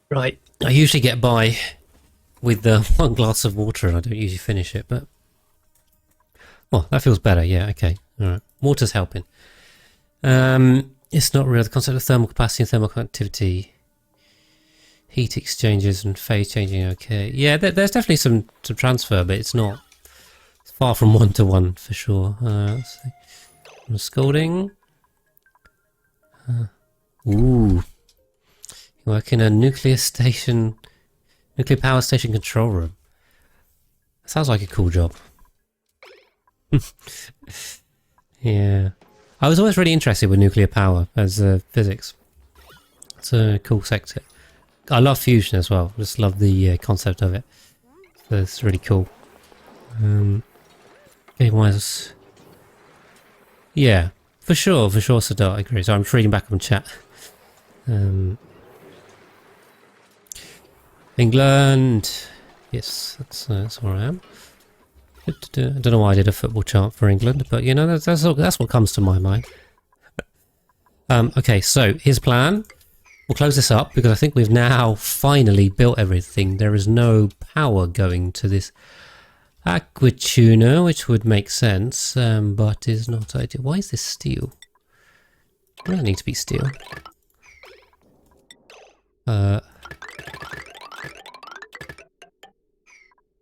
Right, I usually get by with one glass of water and I don't usually finish it, but... Oh, that feels better, yeah, okay. Alright, water's helping. It's not real. The concept of thermal capacity and thermal conductivity, heat exchanges and phase changing, okay. Yeah, there's definitely some transfer, but it's not... It's far from one-to-one, for sure. Let's see. Scalding. Ooh. You work in a nuclear power station control room. Sounds like a cool job. Yeah. I was always really interested with nuclear power as physics. It's a cool sector. I love fusion as well. Just love the concept of it. So it's really cool. Game-wise... Yeah, for sure, Sadat, I agree. So I'm just reading back on chat. England... Yes, that's where I am. I don't know why I did a football chart for England, but you know, that's what comes to my mind. Okay, so here's plan. We'll close this up because I think we've now finally built everything. There is no power going to this aqua tuner, which would make sense, but is not ideal. Why is this steel? It doesn't need to be steel.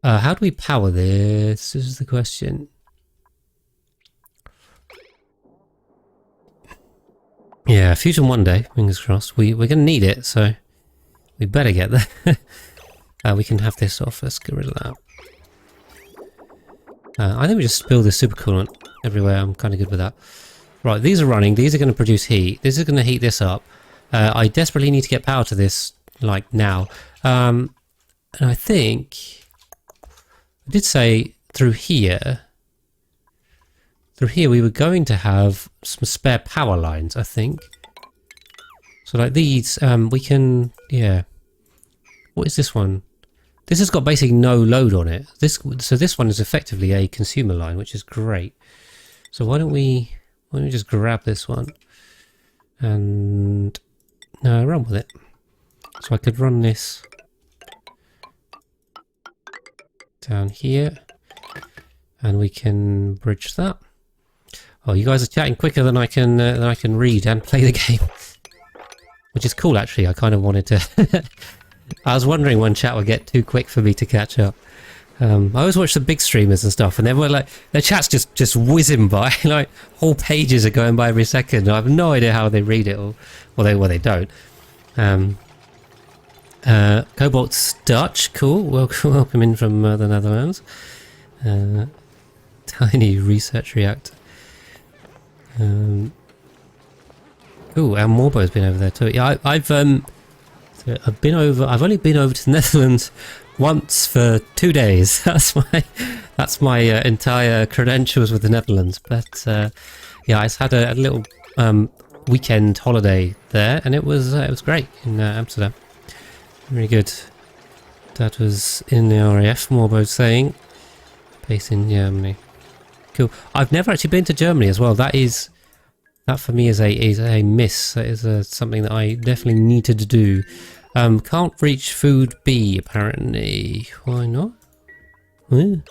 How do we power this? This is the question. Yeah, fusion one day, fingers crossed. We're going to need it, so we better get there. We can have this off. Let's get rid of that. I think we just spill the supercoolant everywhere. I'm kind of good with that. Right, these are running. These are going to produce heat. This is going to heat this up. I desperately need to get power to this, like, now. And I think... I did say through here we were going to have some spare power lines, I think. So like these, we can, yeah. What is this one? This has got basically no load on it. So this one is effectively a consumer line, which is great. So why don't we just grab this one and run with it. So I could run this down here, and we can bridge that. Oh, you guys are chatting quicker than I can read and play the game, which is cool actually. I kind of wanted to. I was wondering when chat would get too quick for me to catch up. I always watch the big streamers and stuff, and they're like their chat's just whizzing by, like whole pages are going by every second. I have no idea how they read it, or they don't. Cobalt's Dutch, cool. Welcome in from the Netherlands. Tiny research reactor. Ooh, and Morbo's been over there too. Yeah, I've been over. I've only been over to the Netherlands once for 2 days. That's my entire credentials with the Netherlands. But yeah, I had a little weekend holiday there, and it was great in Amsterdam. Very good. That was in the RAF, Morbo saying. Based in Germany. Cool. I've never actually been to Germany as well. That for me is a miss. That is something that I definitely needed to do. Can't reach food B apparently. Why not? You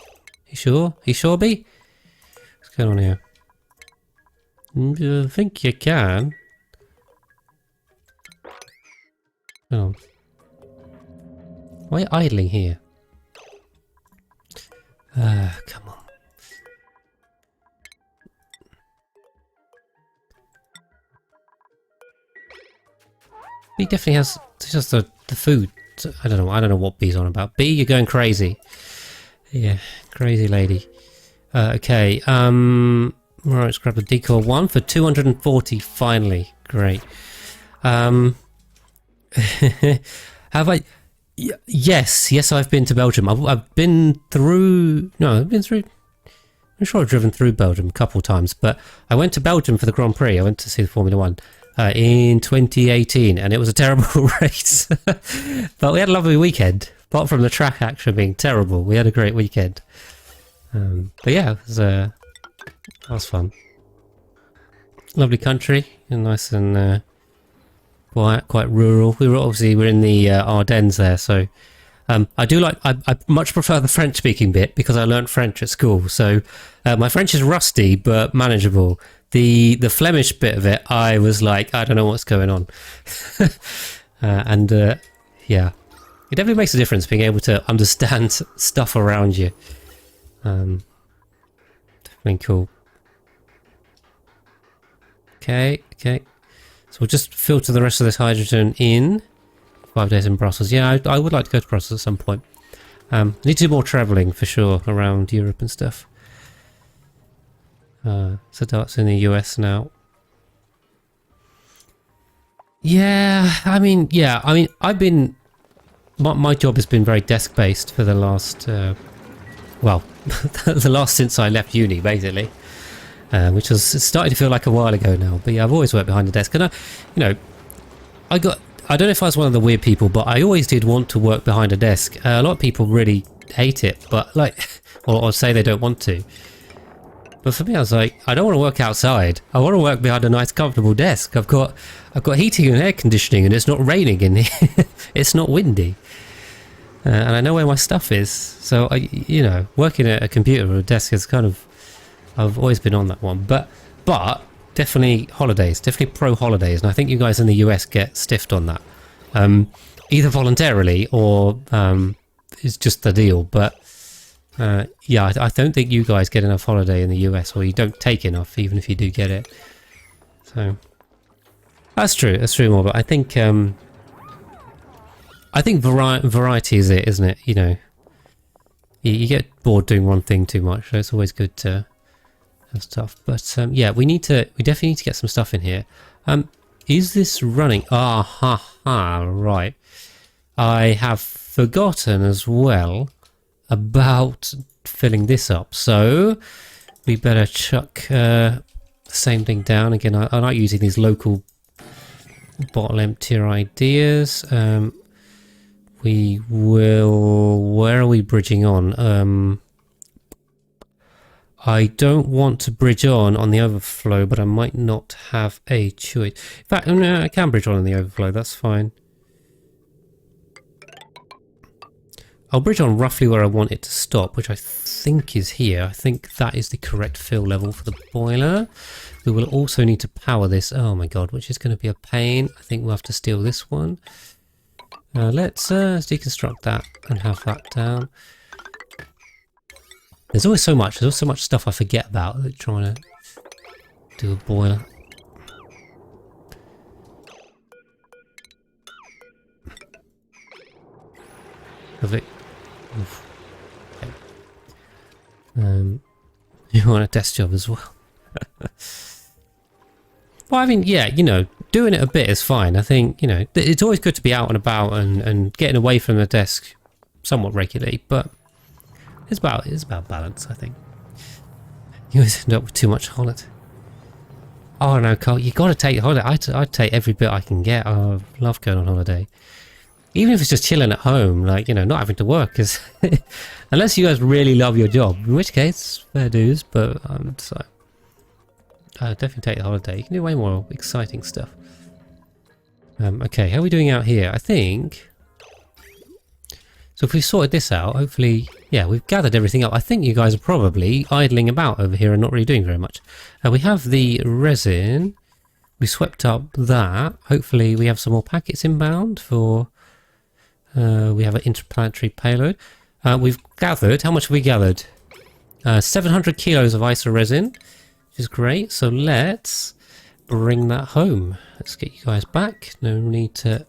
sure? You sure, B? What's going on here? I think you can. Oh. Why are you idling here? Come on. B definitely has just the food. I don't know what B's on about. B, you're going crazy. Yeah, crazy lady. Okay, right, let's grab the decor one for 240 finally. Great. Have I... Yes, I've been to Belgium. I've been through... No, I've been through... I'm sure I've driven through Belgium a couple of times, but I went to Belgium for the Grand Prix. I went to see the Formula 1 in 2018, and it was a terrible race. But we had a lovely weekend. Apart from the track actually being terrible, we had a great weekend. But yeah, that was fun. Lovely country, and nice and quite rural. We're in the Ardennes there, so I do like. I much prefer the French-speaking bit because I learnt French at school. So my French is rusty but manageable. The Flemish bit of it, I was like, I don't know what's going on, yeah, it definitely makes a difference being able to understand stuff around you. Definitely cool. Okay. So we'll just filter the rest of this hydrogen in. 5 days in Brussels. Yeah, I would like to go to Brussels at some point. Need to do more travelling for sure around Europe and stuff. So that's in the US now. I've been... My job has been very desk-based for the last... the last since I left uni, basically. Which was starting to feel like a while ago now. But yeah, I've always worked behind the desk. And I don't know if I was one of the weird people, but I always did want to work behind a desk. A lot of people really hate it, but or say they don't want to. But for me, I was like, I don't want to work outside. I want to work behind a nice, comfortable desk. I've got heating and air conditioning, and it's not raining in here. It's not windy, and I know where my stuff is. So working at a computer or a desk is kind of, I've always been on that one. But definitely holidays, definitely pro holidays, and I think you guys in the US get stiffed on that, either voluntarily or it's just the deal. But yeah, I don't think you guys get enough holiday in the US, or you don't take enough, even if you do get it. So that's true more. But I think variety is it, isn't it? You get bored doing one thing too much, so it's always good to stuff. But yeah, we definitely need to get some stuff in here. Is this running? Right. I have forgotten as well about filling this up, so we better chuck the same thing down again. I like using these local bottle emptier ideas. We will... Where are we bridging on? I don't want to bridge on the overflow, but I might not have a choice. In fact, I can bridge on the overflow, that's fine. I'll bridge on roughly where I want it to stop, which I think is here. I think that is the correct fill level for the boiler. We will also need to power this. Oh my god, which is going to be a pain. I think we'll have to steal this one. Let's deconstruct that and have that down. There's always so much stuff I forget about trying to do a boiler. Lovely. Okay. You want a desk job as well? Well, I mean, yeah, doing it a bit is fine. I think, it's always good to be out and about and getting away from the desk somewhat regularly, but it's about balance, I think. You always end up with too much holiday. Oh no, Carl, you got to take holiday. I'd take every bit I can get. I love going on holiday. Even if it's just chilling at home, not having to work, because unless you guys really love your job, in which case, fair dues, but definitely take the holiday. You can do way more exciting stuff. Okay, how are we doing out here? I think... So if we sorted this out, hopefully... Yeah, we've gathered everything up. I think you guys are probably idling about over here and not really doing very much. We have the resin. We swept up that. Hopefully we have some more packets inbound for... we have an interplanetary payload. We've gathered... How much have we gathered? 700 kilos of iso resin, which is great. So let's bring that home. Let's get you guys back. No need to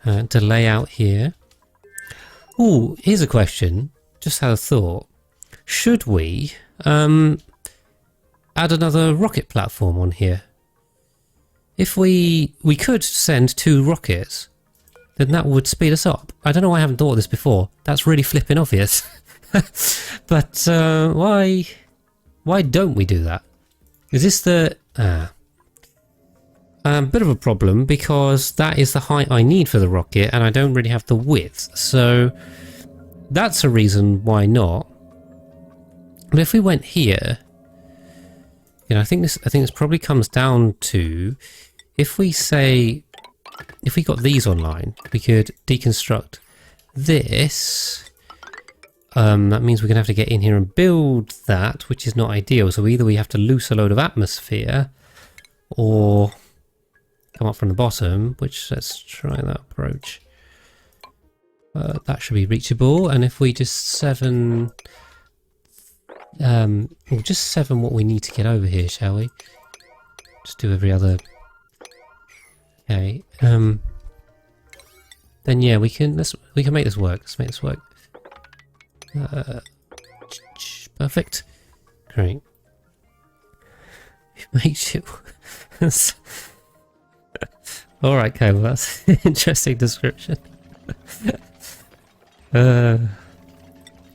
lay out here. Oh, here's a question. Just had a thought. Should we add another rocket platform on here? If we could send 2 rockets, then that would speed us up. I don't know why I haven't thought of this before. That's really flipping obvious. But why don't we do that? Is this the... bit of a problem, because that is the height I need for the rocket and I don't really have the width, so that's a reason why not. But if we went here, I think this probably comes down to, if we say if we got these online, we could deconstruct this. That means we're going to have to get in here and build that, which is not ideal. So either we have to loose a load of atmosphere or come up from the bottom, which let's try that approach. That should be reachable. And if we just we'll just 7 what we need to get over here, shall we? Just do every other. Okay. Then yeah, we can make this work. Let's make this work. Perfect. Great. Makes you. All right, okay. Well, that's an interesting description. You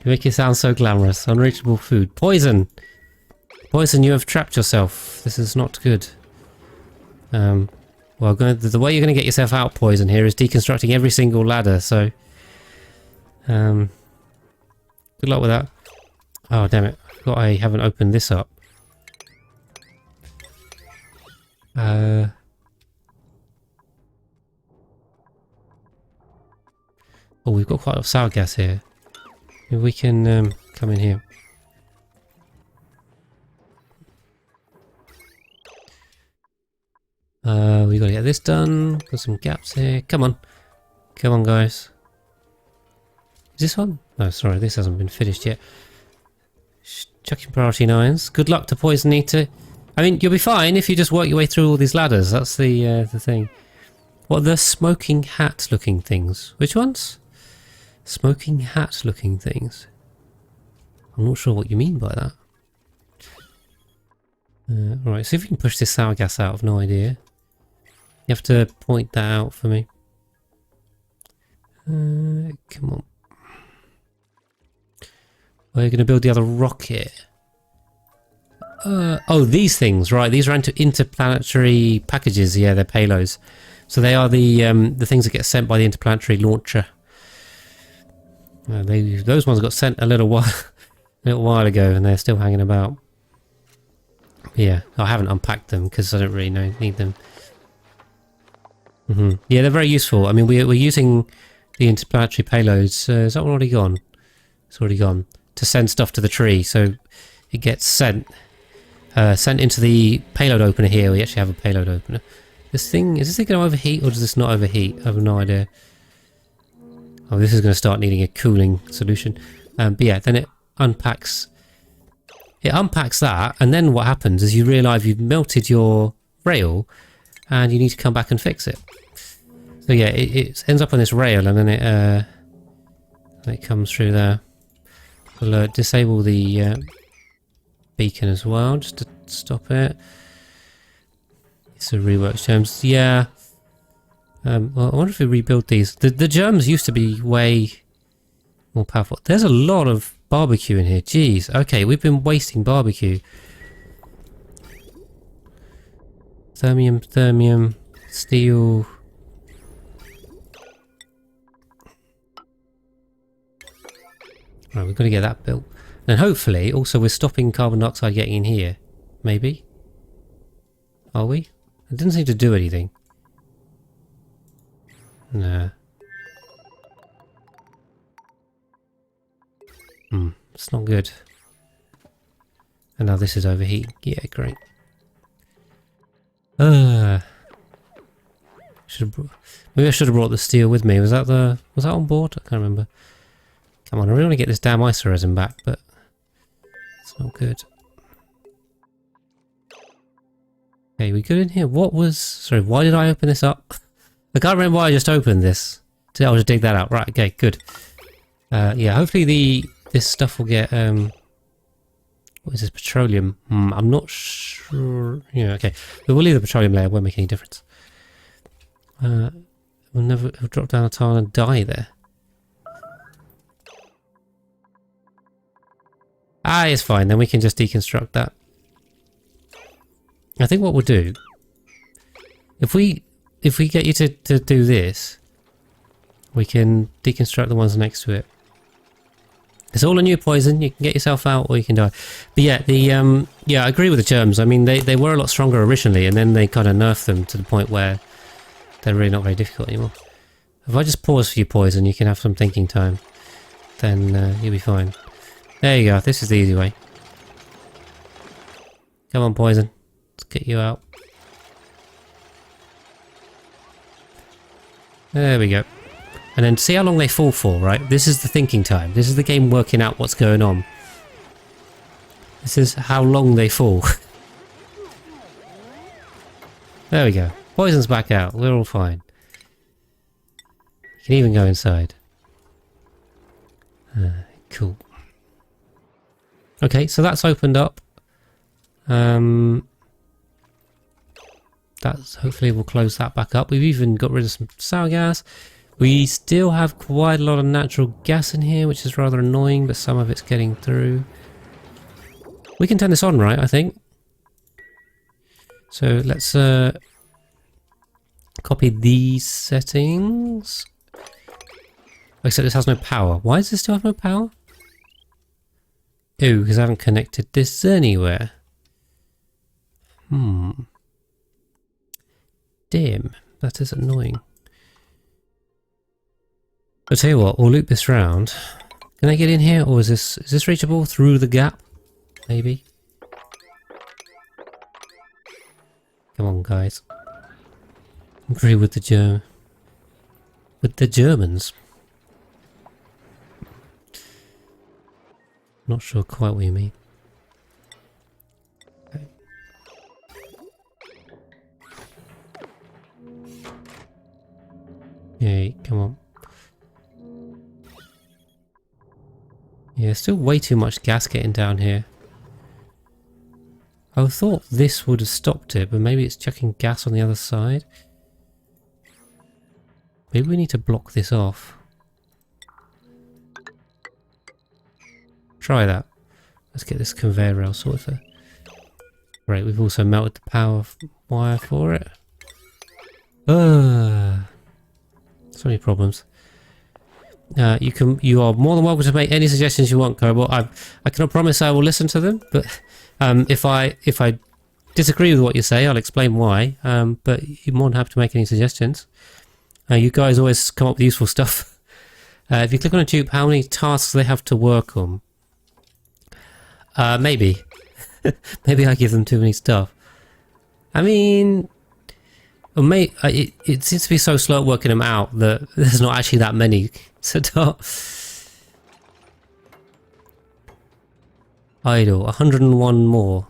make it sound so glamorous. Unreachable food. Poison. Poison. You have trapped yourself. This is not good. Well, the way you're going to get yourself out, Poison, here is deconstructing every single ladder. So, good luck with that. Oh, damn it. I forgot I haven't opened this up. Oh, we've got quite a lot of sour gas here. Maybe we can come in here. We got to get this done. Got some gaps here. Come on. Come on, guys. Is this one? Oh, sorry. This hasn't been finished yet. Chucking priority 9s. Good luck to Poison Eater. I mean, you'll be fine if you just work your way through all these ladders. That's the thing. What are the smoking hat looking things? Which ones? Smoking hat looking things. I'm not sure what you mean by that. Alright, see if we can push this sour gas out. I've no idea. You have to point that out for me. Come on. We're going to build the other rocket. Oh, these things, right? These are interplanetary packages. Yeah, they're payloads. So they are the things that get sent by the interplanetary launcher. Those ones got sent a little while ago, and they're still hanging about. Yeah, I haven't unpacked them because I don't really need them. Yeah, they're very useful. I mean, we're using the interplanetary payloads. Is that one already gone? It's already gone. To send stuff to the tree, so it gets sent into the payload opener here. We actually have a payload opener. Is this thing going to overheat or does this not overheat? I have no idea. Oh, this is going to start needing a cooling solution. But yeah, then it unpacks. It unpacks that, and then what happens is you realise you've melted your rail, and you need to come back and fix it. So yeah, it ends up on this rail, and then it comes through there. We'll disable the beacon as well, just to stop it. It's a rework germs. Yeah. Well, I wonder if we rebuild these. The germs used to be way more powerful. There's a lot of barbecue in here. Jeez. Okay, we've been wasting barbecue. Thermium, steel. Right, we've got to get that built. And hopefully, also we're stopping carbon dioxide getting in here. Maybe? Are we? It didn't seem to do anything. Nah. It's not good. And now this is overheating. Yeah, great. Maybe I should have brought the steel with me. Was that on board? I can't remember. Come on, I really want to get this damn isoresin back, but it's not good. Okay, we good in here? Sorry, why did I open this up? I can't remember why I just opened this. I'll just dig that out. Right, okay, good. Yeah, hopefully this stuff will get, what is this, petroleum? I'm not sure. Yeah, okay. But we'll leave the petroleum layer, it won't make any difference. We'll drop down a tile and die there. Ah, it's fine, then we can just deconstruct that. I think what we'll do, if we get you to do this, we can deconstruct the ones next to it. It's all a new poison. You can get yourself out or you can die. But yeah, yeah, I agree with the germs. I mean, they were a lot stronger originally, and then they kind of nerfed them to the point where they're really not very difficult anymore. If I just pause for you, Poison, you can have some thinking time. Then you'll be fine. There you go, this is the easy way. Come on, Poison. Let's get you out. There we go. And then see how long they fall for, right? This is the thinking time. This is the game working out what's going on. This is how long they fall. There we go. Poison's back out. We're all fine. You can even go inside. Cool. Okay, so that's opened up. That's hopefully we'll close that back up. We've even got rid of some sour gas. We still have quite a lot of natural gas in here, which is rather annoying, but some of it's getting through. We can turn this on, right, I think. So let's copy these settings. Except this has no power. Why does this still have no power? Oh, because I haven't connected this anywhere. Damn, that is annoying. I'll tell you what, we'll loop this round. Can I get in here, or is this reachable through the gap? Maybe. Come on, guys. Agree with the Germans. Not sure quite what you mean. Okay. Yay, come on. Yeah, still way too much gas getting down here. I thought this would have stopped it, but maybe it's chucking gas on the other side. Maybe we need to block this off. Try that. Let's get this conveyor rail sorted. Great, we've also melted the power wire for it. So many problems. You are more than welcome to make any suggestions you want, Cobalt. I cannot promise I will listen to them, but if I disagree with what you say, I'll explain why. But you're more than happy to make any suggestions. You guys always come up with useful stuff. If you click on a dupe, how many tasks they have to work on? Maybe. Maybe I give them too many stuff. I mean, it seems to be so slow at working them out that there's not actually that many. So idle, 101 more.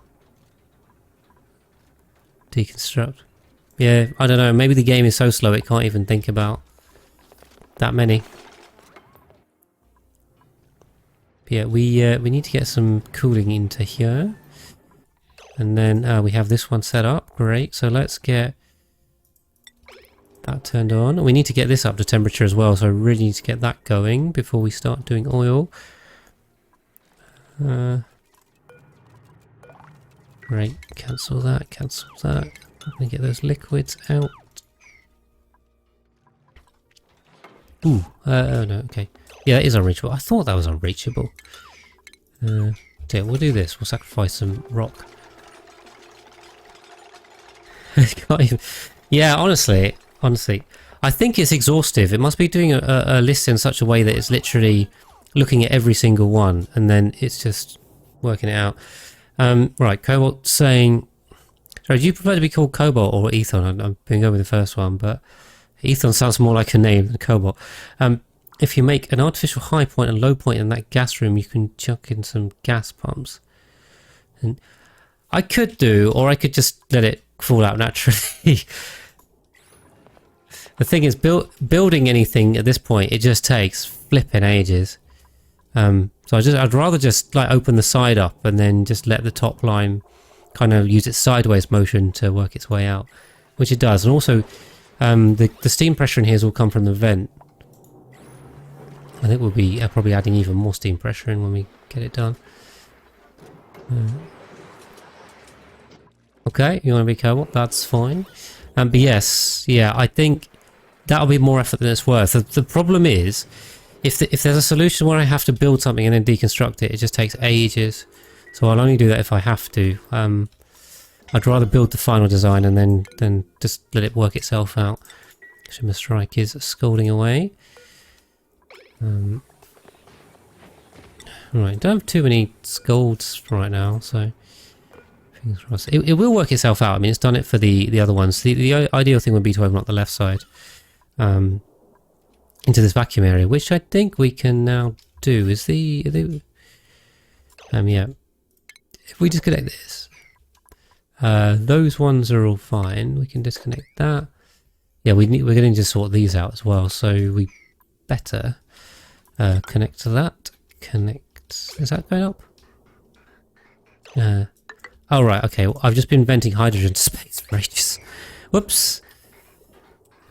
Deconstruct. Yeah, I don't know, maybe the game is so slow it can't even think about that many. But yeah, we need to get some cooling into here. And then we have this one set up, great, so let's get that turned on. We need to get this up to temperature as well, so I really need to get that going before we start doing oil. Great, cancel that, cancel that. I'm gonna get those liquids out. Ooh, oh no, okay. Yeah, that is unreachable. I thought that was unreachable. Yeah, we'll do this. We'll sacrifice some rock. Can't even... Yeah, honestly, I think it's exhaustive. It must be doing a list in such a way that it's literally looking at every single one, and then it's just working it out. Right, Cobalt saying... Sorry, do you prefer to be called Cobalt or Ethon? I've been going with the first one, but Ethon sounds more like a name than Cobalt. If you make an artificial high point and low point in that gas room, you can chuck in some gas pumps. And I could do, or I could just let it fall out naturally. The thing is, building anything at this point, it just takes flipping ages. So I'd rather just like open the side up and then just let the top line kind of use its sideways motion to work its way out, which it does. And also, the steam pressure in here will come from the vent. I think we'll be probably adding even more steam pressure in when we get it done. Okay, you want to be Cobalt? That's fine. But yes, yeah, I think that'll be more effort than it's worth. The problem is, if there's a solution where I have to build something and then deconstruct it, it just takes ages. So I'll only do that if I have to. I'd rather build the final design and then just let it work itself out. Shimmer Strike is scolding away. Right, don't have too many scolds right now, so fingers crossed. It will work itself out. I mean, it's done it for the other ones. The ideal thing would be to open up the left side into this vacuum area, which I think we can now do. Is yeah. If we disconnect this, those ones are all fine. We can disconnect that. Yeah, we're going to need to sort these out as well. So we better connect to that. Connect. Is that going up? Oh right, okay. Well, I've just been venting hydrogen to space for ages. Whoops.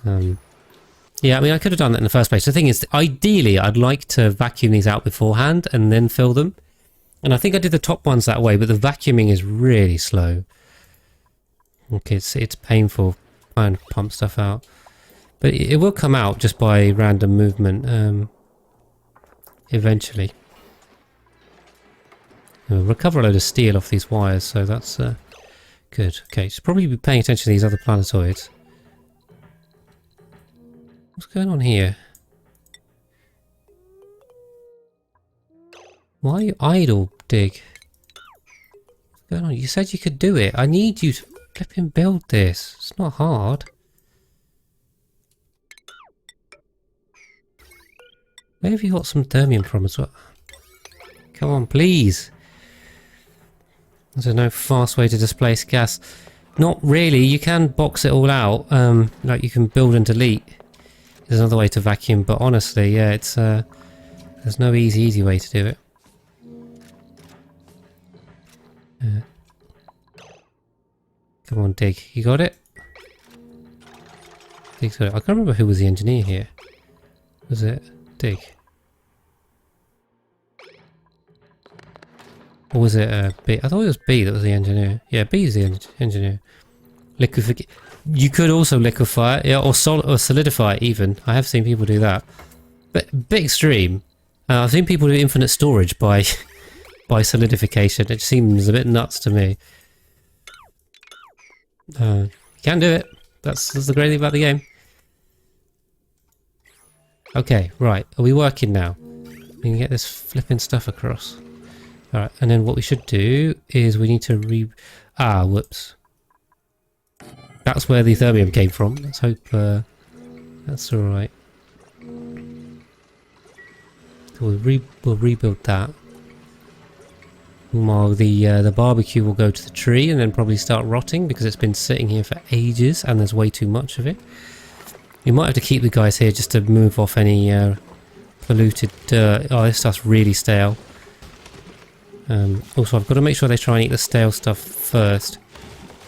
Yeah, I mean, I could have done that in the first place. The thing is, ideally, I'd like to vacuum these out beforehand and then fill them. And I think I did the top ones that way, but the vacuuming is really slow. Okay, it's painful trying to pump stuff out. But it will come out just by random movement eventually. We'll recover a load of steel off these wires, so that's good. Okay, should probably be paying attention to these other planetoids. What's going on here? Why are you idle, Dig? What's going on? You said you could do it. I need you to flipping build this. It's not hard. Where have you got some thermium from as well? Come on, please. There's no fast way to displace gas. Not really. You can box it all out. Like you can build and delete. There's another way to vacuum, but honestly, yeah, it's there's no easy way to do it. Come on, Dig. You got it? Dig's got it. I can't remember who was the engineer here. Was it Dig? Or was it B? I thought it was B that was the engineer. Yeah, B is the engineer. You could also liquefy it, yeah, or solidify it even. I have seen people do that. But a bit extreme. I've seen people do infinite storage by solidification. It seems a bit nuts to me. You can do it. That's the great thing about the game. Okay, right. Are we working now? We can get this flipping stuff across. Alright, and then what we should do is we need to whoops. That's where the thermium came from. Let's hope that's alright. So we'll rebuild that. While the barbecue will go to the tree and then probably start rotting because it's been sitting here for ages and there's way too much of it. You might have to keep the guys here just to move off any polluted dirt. Oh, this stuff's really stale. Also, I've got to make sure they try and eat the stale stuff first.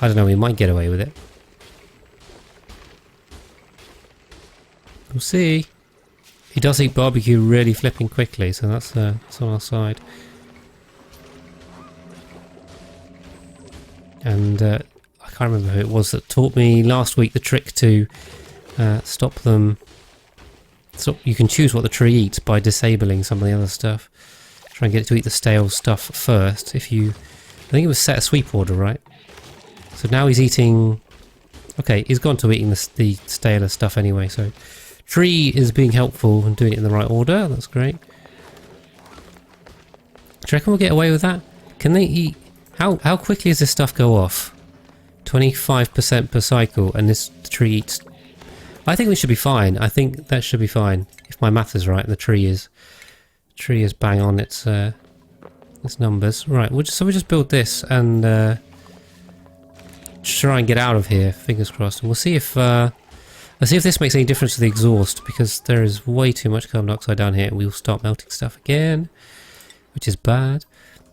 I don't know, we might get away with it. We'll see. He does eat barbecue really flipping quickly, so that's on our side. And I can't remember who it was that taught me last week the trick to stop them. So you can choose what the tree eats by disabling some of the other stuff. Try and get it to eat the stale stuff first. If you, I think it was set a sweep order, right? So now he's eating. Okay, he's gone to eating the staler stuff anyway. So tree is being helpful and doing it in the right order. That's great. Do you reckon we'll get away with that? Can they eat? How quickly does this stuff go off? 25% per cycle, and the tree eats. I think we should be fine. I think that should be fine if my math is right. And the tree is bang on its numbers. Right. We'll just build this and try and get out of here. Fingers crossed. And we'll see if this makes any difference to the exhaust, because there is way too much carbon dioxide down here. We'll start melting stuff again, which is bad.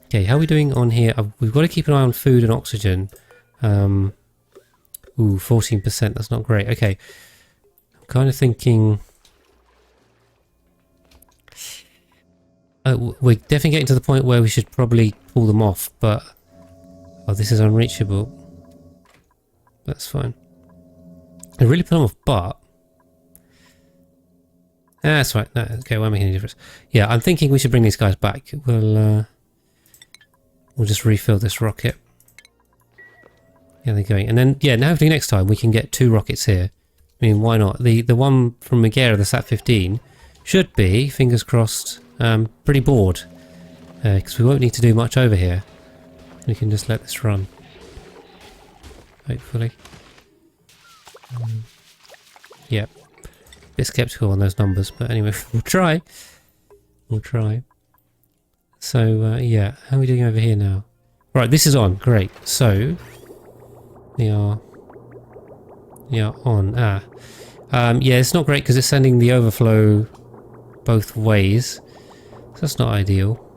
Okay, how are we doing on here? We've got to keep an eye on food and oxygen. Ooh, 14%. That's not great. Okay. I'm kind of thinking. We're definitely getting to the point where we should probably pull them off, but. Oh, this is unreachable. That's fine. I really put them off, but. That's right. No, okay, won't make any difference. Yeah, I'm thinking we should bring these guys back. We'll just refill this rocket. Yeah, they're going. And then, yeah, now hopefully next time we can get 2 rockets here. I mean, why not? The one from Megara, the Sat-15, should be, fingers crossed, pretty bored. Because we won't need to do much over here. We can just let this run. Hopefully. Yep. Bit skeptical on those numbers, but anyway, we'll try. We'll try. So, yeah, how are we doing over here now? Right, this is on. Great. So, we are on. Yeah, it's not great because it's sending the overflow both ways. So that's not ideal.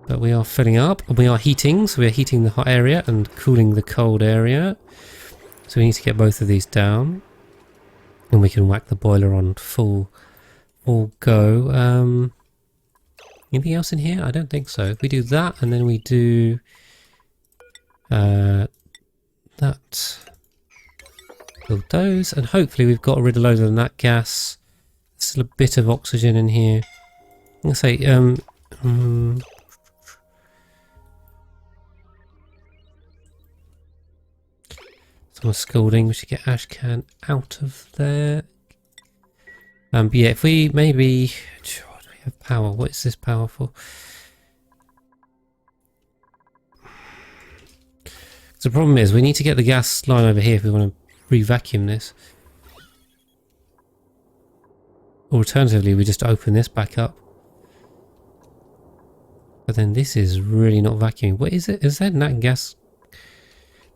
But we are filling up, and we are heating, so we are heating the hot area and cooling the cold area. So we need to get both of these down. And we can whack the boiler on full go. Anything else in here? I don't think so. If we do that, and then we do that, build those, and hopefully we've got rid of loads of that gas. Still a bit of oxygen in here. I'm gonna say, someone's scolding. We should get ash can out of there. But yeah, if we maybe, do we have power? What is this power for? So the problem is we need to get the gas line over here if we want to re-vacuum this. Alternatively, we just open this back up. But then this is really not vacuuming. What is it? Is that nat gas?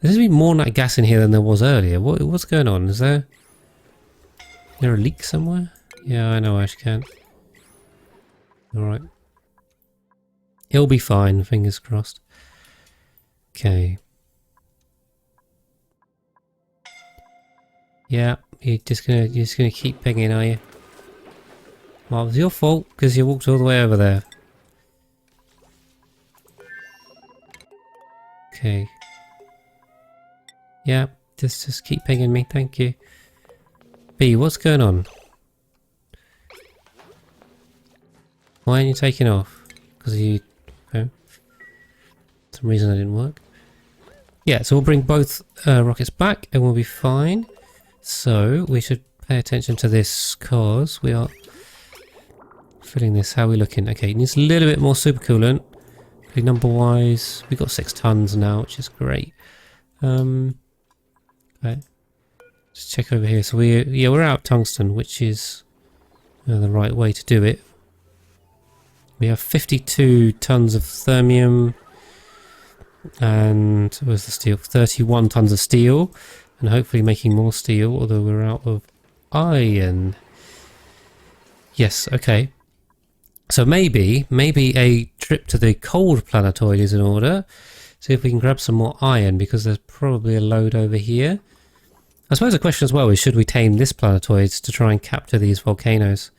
There seems to be more nat gas in here than there was earlier. What's going on? Is there a leak somewhere? Yeah, I know Ash can. Alright. It'll be fine, fingers crossed. Okay. Yeah, you're just gonna keep pinging, are you? Well, it was your fault because you walked all the way over there. Okay. Yeah, just keep pinging me, thank you. B, what's going on? Why aren't you taking off? Because you... Okay. Some reason that didn't work. Yeah, so we'll bring both rockets back and we'll be fine. So, we should pay attention to this cause we are filling this. How are we looking? Okay, it needs a little bit more supercoolant. Okay, number-wise, we've got 6 tons now, which is great. Okay. Just check over here. So we're out of tungsten, which is the right way to do it. We have 52 tons of thermium, and where's the steel? 31 tons of steel, and hopefully making more steel. Although we're out of iron. Yes. Okay. So maybe a trip to the cold planetoid is in order. See if we can grab some more iron, because there's probably a load over here. I suppose the question as well is, should we tame this planetoid to try and capture these volcanoes?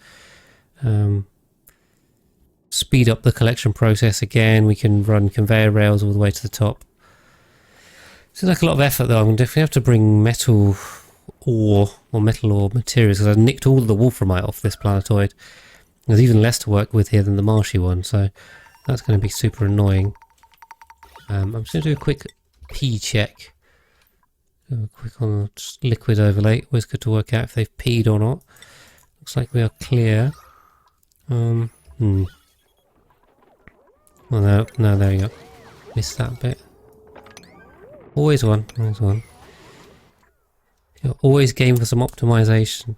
Speed up the collection process again. We can run conveyor rails all the way to the top. Seems like a lot of effort though. I'm going to definitely have to bring metal ore materials, because I've nicked all of the wolframite off this planetoid. There's even less to work with here than the marshy one, so that's going to be super annoying. I'm just going to do a quick P check. Quick on the liquid overlay. Always good to work out if they've peed or not. Looks like we are clear. Well, no, there you go. Missed that bit. Always one. You're always game for some optimization.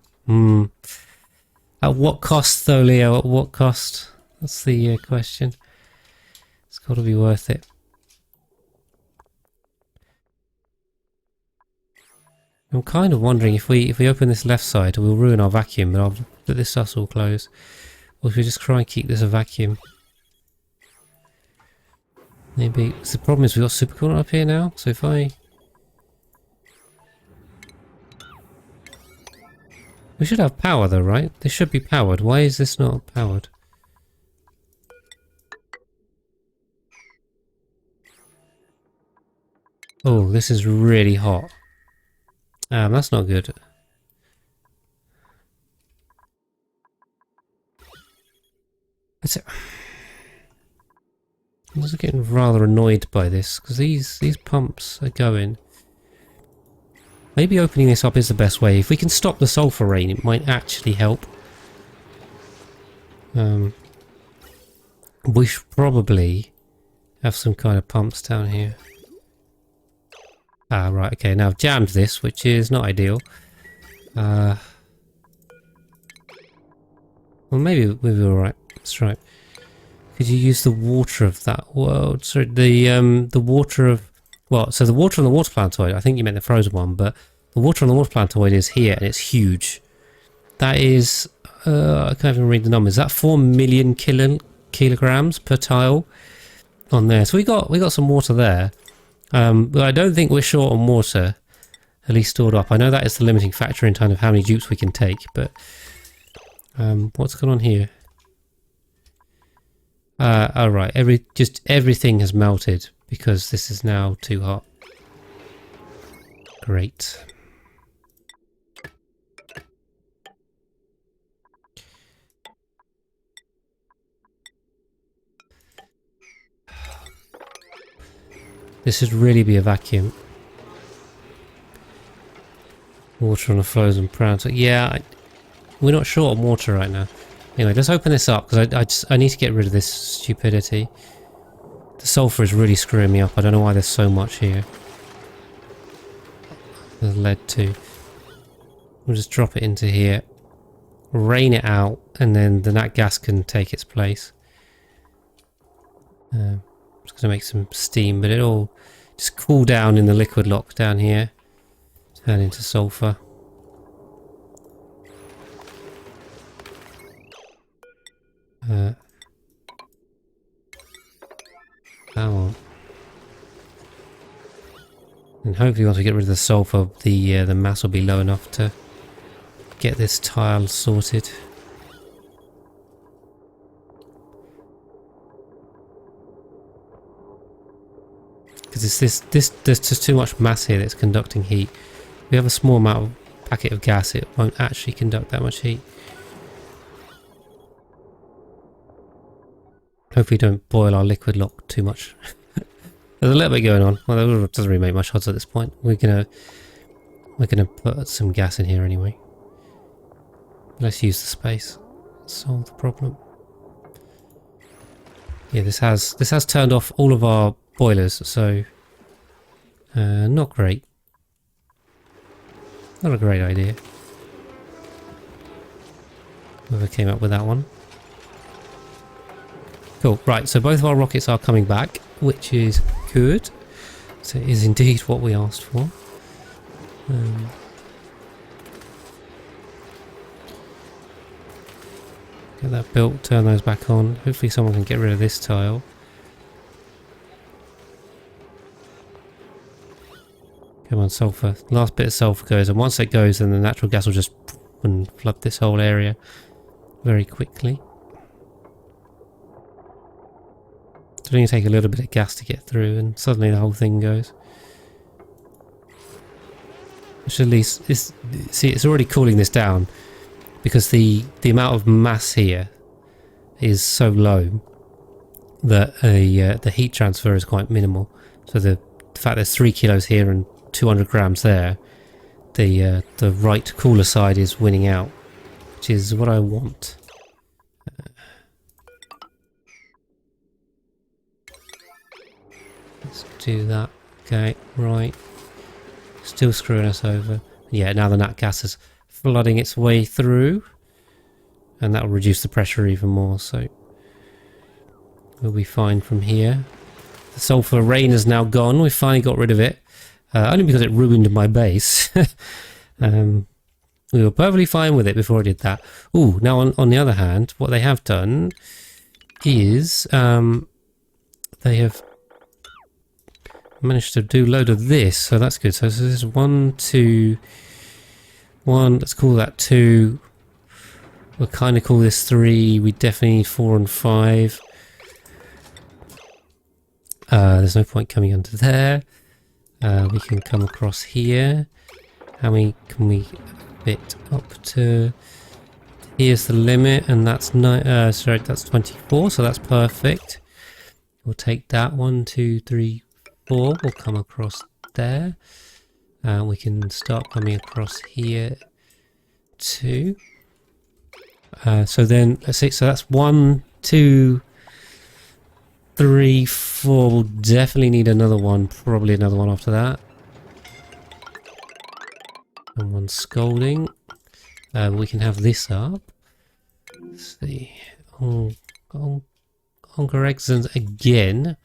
At what cost though, Leo? At what cost? That's the question. It's got to be worth it. I'm kind of wondering if we open this left side, we'll ruin our vacuum, but I'll let this stuff's all closed. Or if we just try and keep this a vacuum. Maybe. So the problem is we've got supercoolant up here now, so if I... We should have power though, right? This should be powered. Why is this not powered? Oh, this is really hot. That's not good. I'm just getting rather annoyed by this, because these pumps are going. Maybe opening this up is the best way. If we can stop the sulfur rain, it might actually help. We should probably have some kind of pumps down here. Ah, right, okay, now I've jammed this, which is not ideal. Well, maybe we'll be alright. That's right. Could you use the water of that world? So the water of... Well, so the water on the water planetoid, I think you meant the frozen one, but the water on the water planetoid is here, and it's huge. That is... I can't even read the numbers. Is that 4 million kilograms per tile on there? So we got some water there. But I don't think we're short on water, at least stored up. I know that is the limiting factor in terms of how many dupes we can take, but what's going on here? Oh right, everything has melted because this is now too hot. Great. This should really be a vacuum. Water on a frozen planet. Yeah, we're not short on water right now. Anyway, let's open this up because I need to get rid of this stupidity. The sulfur is really screwing me up. I don't know why there's so much here. There's lead too. We'll just drop it into here, rain it out, and then the nat gas can take its place. Just going to make some steam, but it'll just cool down in the liquid lock down here. Turn into sulfur. Come on. And hopefully once we get rid of the sulfur, the mass will be low enough to get this tile sorted. Because there's just too much mass here that's conducting heat. If we have a small amount of packet of gas, it won't actually conduct that much heat. Hopefully don't boil our liquid lock too much. There's a little bit going on. Well, it doesn't really make much odds at this point. We're gonna put some gas in here anyway. Let's use the space. Solve the problem. Yeah, this has turned off all of our boilers, so not great. Not a great idea. Whoever came up with that one. Cool, right, so both of our rockets are coming back, which is good. So it is indeed what we asked for. Get that built, turn those back on. Hopefully someone can get rid of this tile. Come on, sulfur. Last bit of sulfur goes, and once it goes, then the natural gas will just and flood this whole area very quickly. It's only take a little bit of gas to get through, and suddenly the whole thing goes. Which at least is, see, it's already cooling this down because the amount of mass here is so low that the heat transfer is quite minimal. So the fact there's 3 kilos here and 200 grams there, the right cooler side is winning out, which is what I want. Let's do that. Okay, right. Still screwing us over. Yeah, now the nat gas is flooding its way through, and that will reduce the pressure even more, so we'll be fine from here. The sulfur rain is now gone. We finally got rid of it, only because it ruined my base. We were perfectly fine with it before I did that. Ooh, now on the other hand, what they have done is they have managed to do a load of this, so that's good. So this is 1, 2, 1, let's call that 2. We'll kind of call this 3. We definitely need 4 and 5. There's no point coming under there. We can come across here. How many can we fit up to? Here's the limit, and that's sorry, that's 24, so that's perfect. We'll take that. 1, 2, 3, 4. We'll come across there. We can start coming across here too. So then, let's see, so that's 1, 2, 3, 4. We'll definitely need another one, probably another one after that. And one scalding. We can have this up. Let's see. Onker Exons again.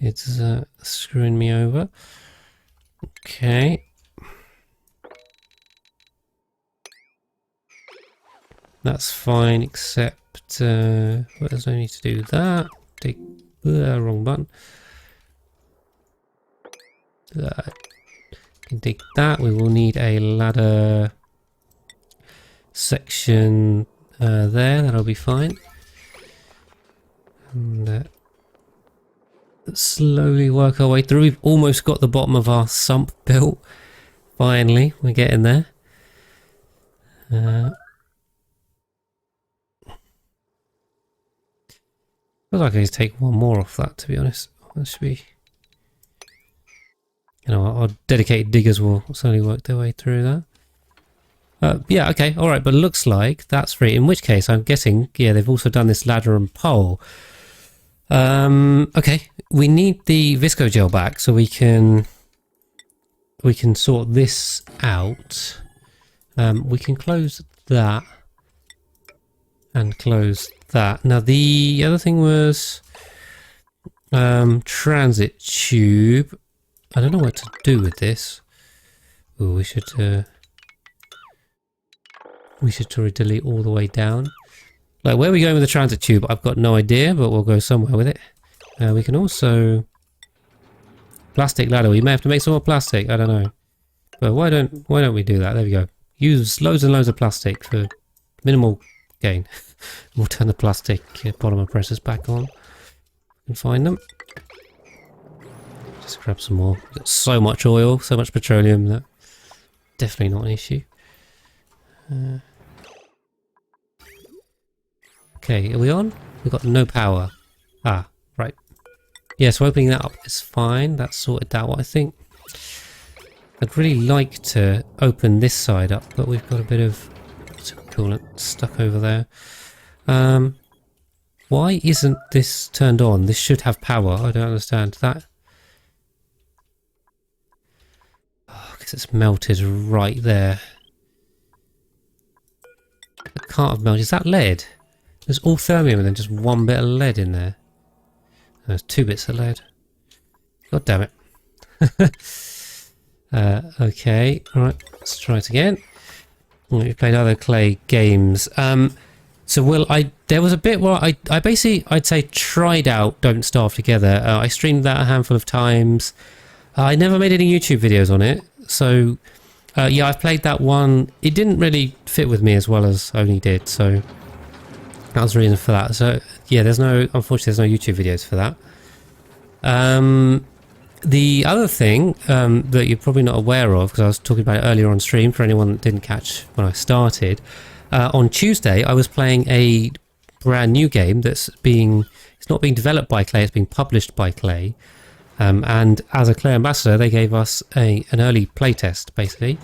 It's screwing me over. Okay. That's fine, except what does I need to do? That. Take wrong button. Can take that. We will need a ladder section there. That'll be fine. And slowly work our way through. We've almost got the bottom of our sump built. Finally, we're getting there. Feels like I need to take one more off that, to be honest. That should be... You know, our dedicated diggers will slowly work their way through that. Yeah, okay, alright, but it looks like that's free. In which case, I'm guessing, yeah, they've also done this ladder and pole. Okay, we need the visco gel back so we can sort this out. We can close that and close that. Now the other thing was transit tube. I don't know what to do with this. Ooh, we should totally delete all the way down. Like, where are we going with the transit tube? I've got no idea, but we'll go somewhere with it. We can also... Plastic ladder. We may have to make some more plastic. I don't know. But why don't we do that? There we go. Use loads and loads of plastic for minimal gain. We'll turn the plastic polymer presses back on. And find them. Just grab some more. We've got so much oil, so much petroleum that definitely not an issue. Okay, are we on? We've got no power. Ah, right. Yeah, so opening that up is fine. That's sorted that out, I think. I'd really like to open this side up, but we've got a bit of coolant stuck over there. Why isn't this turned on? This should have power. I don't understand that. Oh, because it's melted right there. It can't have melted. Is that lead? There's all thermium and then just one bit of lead in there. There's 2 bits of lead. God damn it. Okay, alright, let's try it again. We've played other clay games. So there was a bit where I basically, I'd say, tried out Don't Starve Together. I streamed that a handful of times. I never made any YouTube videos on it. So, yeah, I've played that one. It didn't really fit with me as well as Oni did, so that was the reason for that. So, yeah, unfortunately, there's no YouTube videos for that. The other thing that you're probably not aware of, because I was talking about it earlier on stream for anyone that didn't catch when I started, on Tuesday I was playing a brand new game it's not being developed by Clay, it's being published by Clay, and as a Clay ambassador they gave us an early playtest basically.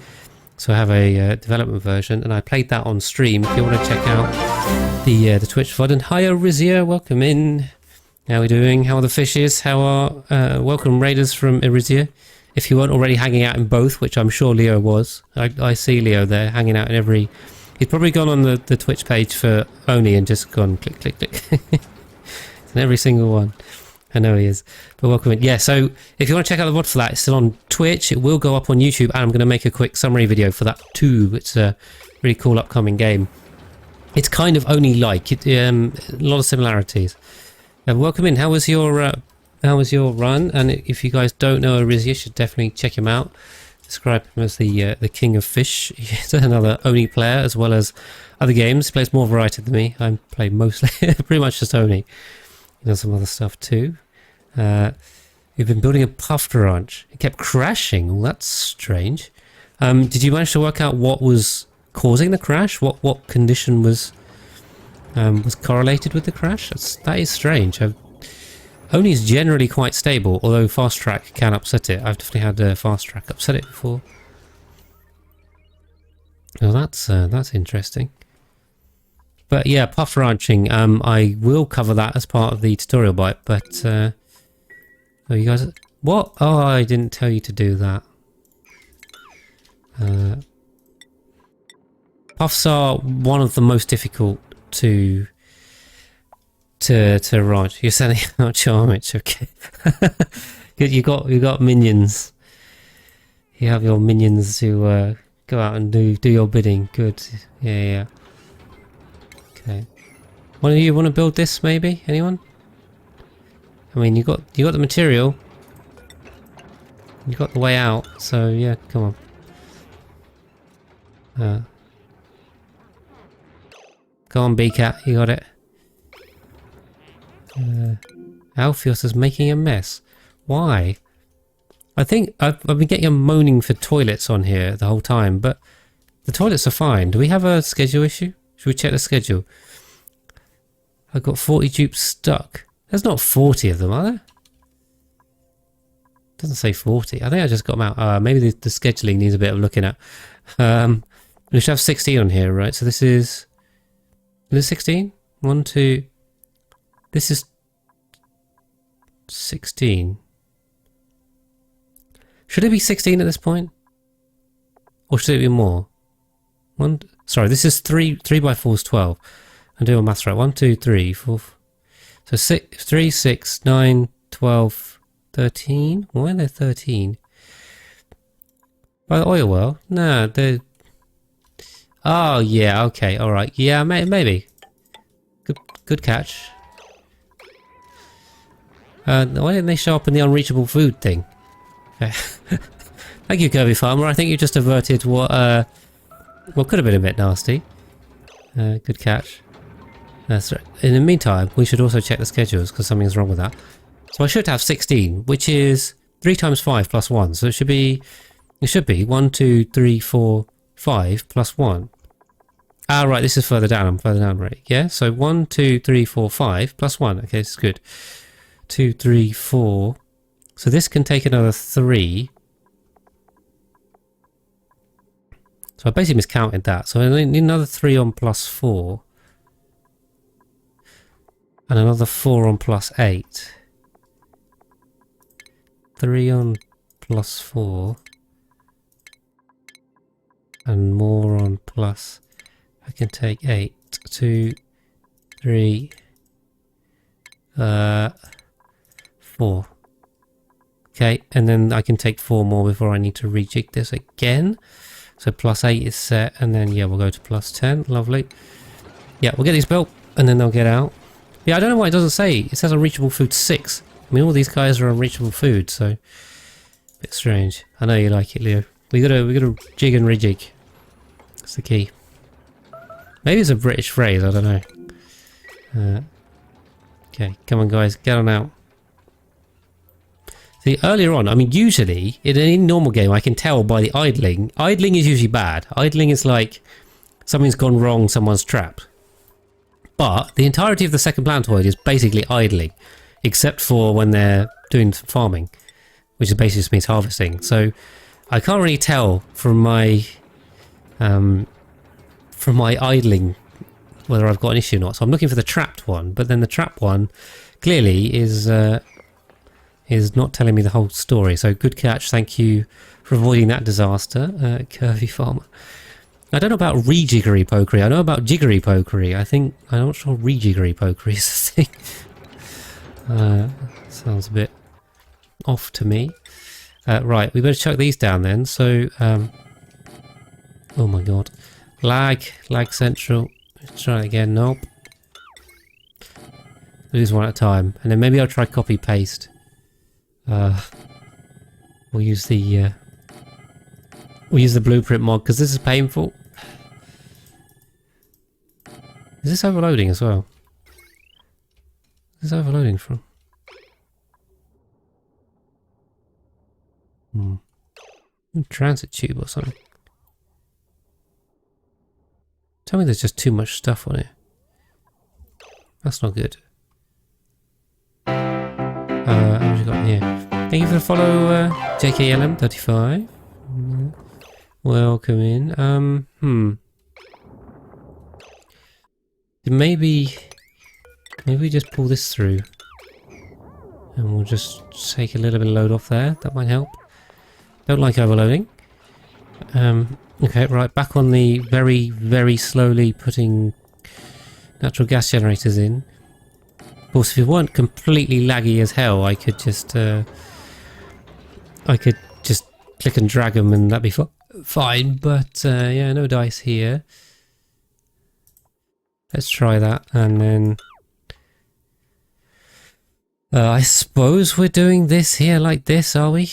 So I have a development version and I played that on stream. If you want to check out the Twitch VOD. And hi Orizia, welcome in. How are we doing? How are the fishes? How are welcome raiders from Orizia? If you weren't already hanging out in both, which I'm sure Leo was. I see Leo there hanging out in every... He's probably gone on the Twitch page for Oni and just gone click, click, click. In every single one. I know he is. But welcome in. Yeah, so if you want to check out the VOD for that, it's still on Twitch. It will go up on YouTube, and I'm going to make a quick summary video for that too. It's a really cool upcoming game. It's kind of Oni-like. A lot of similarities. Welcome in. How was your run? And if you guys don't know Orizia, you should definitely check him out. Describe him as the king of fish. He's another Oni player as well as other games. He plays more variety than me. I play mostly pretty much just Oni. He does some other stuff too. We've been building a puffed ranch. It kept crashing. Oh, that's strange. Did you manage to work out what was causing the crash? What condition was correlated with the crash? That is strange. Only is generally quite stable, although fast track can upset it. I've definitely had fast track upset it before. Well, that's interesting. But yeah, puff ranching. I will cover that as part of the tutorial bite. But oh, you guys, what? Oh, I didn't tell you to do that. Puffs are one of the most difficult to ranch. You're sending out Charmage, okay? you got minions. You have your minions who go out and do your bidding. Good. Yeah. Okay. One of you want to build this? Maybe anyone? I mean, you got the material. You got the way out. So yeah, come on. Go on, B-Cat. You got it. Alpheus is making a mess. Why? I think I've been getting a moaning for toilets on here the whole time, but the toilets are fine. Do we have a schedule issue? Should we check the schedule? I've got 40 dupes stuck. There's not 40 of them, are there? Doesn't say 40. I think I just got them out. Maybe the scheduling needs a bit of looking at. We should have 16 on here, right? So this is... Is it 16? 1, 2... This is 16. Should it be 16 at this point? Or should it be more? Sorry, this is 3 by 4 is 12. I'm doing my maths right. 1, 2, 3, 4. So 3, 6, 9, 12, 13. Why are there 13? By the oil well? No, they're... Oh, yeah, okay, alright. Yeah, maybe. Good catch. Why didn't they show up in the unreachable food thing? Okay. Thank you, Kirby Farmer. I think you just averted what could have been a bit nasty. Good catch. That's right. In the meantime, we should also check the schedules because something's wrong with that. So I should have 16, which is 3 times 5 plus 1. So it should be 1, 2, 3, 4, 5 plus 1. Ah, right, this is further down. I'm further down, right? Yeah, so 1, 2, 3, 4, 5 plus 1. Okay, this is good. 2, 3, 4. So this can take another 3. So I basically miscounted that. So I need another 3 on plus 4. And another 4 on plus 8. 3 on plus 4. And more on plus... I can take 8. 2, 3... 4. Okay, and then I can take 4 more before I need to rejig this again. So plus 8 is set, and then yeah, we'll go to plus 10. Lovely. Yeah, we'll get these built, and then they'll get out. Yeah, I don't know why it doesn't say. It says unreachable food 6. I mean, all these guys are unreachable food, so a bit strange. I know you like it, Leo. We gotta jig and rejig. That's the key. Maybe it's a British phrase. I don't know. Okay, come on, guys, get on out. See, earlier on, I mean, usually, in any normal game, I can tell by the idling. Idling is usually bad. Idling is like, something's gone wrong, someone's trapped. But, the entirety of the second planetoid is basically idling. Except for when they're doing some farming. Which basically just means harvesting. So, I can't really tell from my idling whether I've got an issue or not. So I'm looking for the trapped one. But then the trapped one, clearly, is not telling me the whole story. So good catch, thank you for avoiding that disaster, Curvy Farmer. I don't know about rejiggery pokery. I know about jiggery pokery. I'm not sure rejiggery pokery is the thing. Sounds a bit off to me. Right, we better chuck these down then. So, oh my god, lag central. Let's try it again. Nope. Lose one at a time, and then maybe I'll try copy paste. We'll use the blueprint mod because this is painful. Is this overloading as well? Is this overloading from? Transit tube or something. Tell me there's just too much stuff on it. That's not good. What have we got here? Thank you for the follow, JKLM35. Welcome in. Maybe we just pull this through. And we'll just take a little bit of load off there. That might help. Don't like overloading. Okay, right, back on the very, very slowly putting natural gas generators in. Of course, if it weren't completely laggy as hell, I could just click and drag them and that'd be fine. But yeah, no dice here. Let's try that, and then I suppose we're doing this here like this, are we?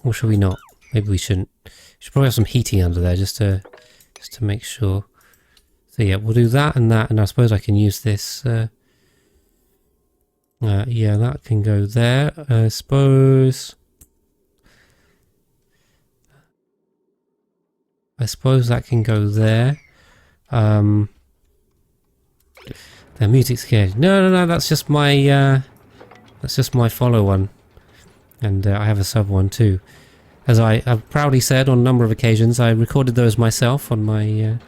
Or should we not? Maybe we shouldn't. Should probably have some heating under there just to make sure. So yeah, we'll do that, and I suppose I can use this. Yeah, that can go there. I suppose that can go there. The music's scared. No, that's just my follow one, and I have a sub one too. As I have proudly said on a number of occasions, I recorded those myself on my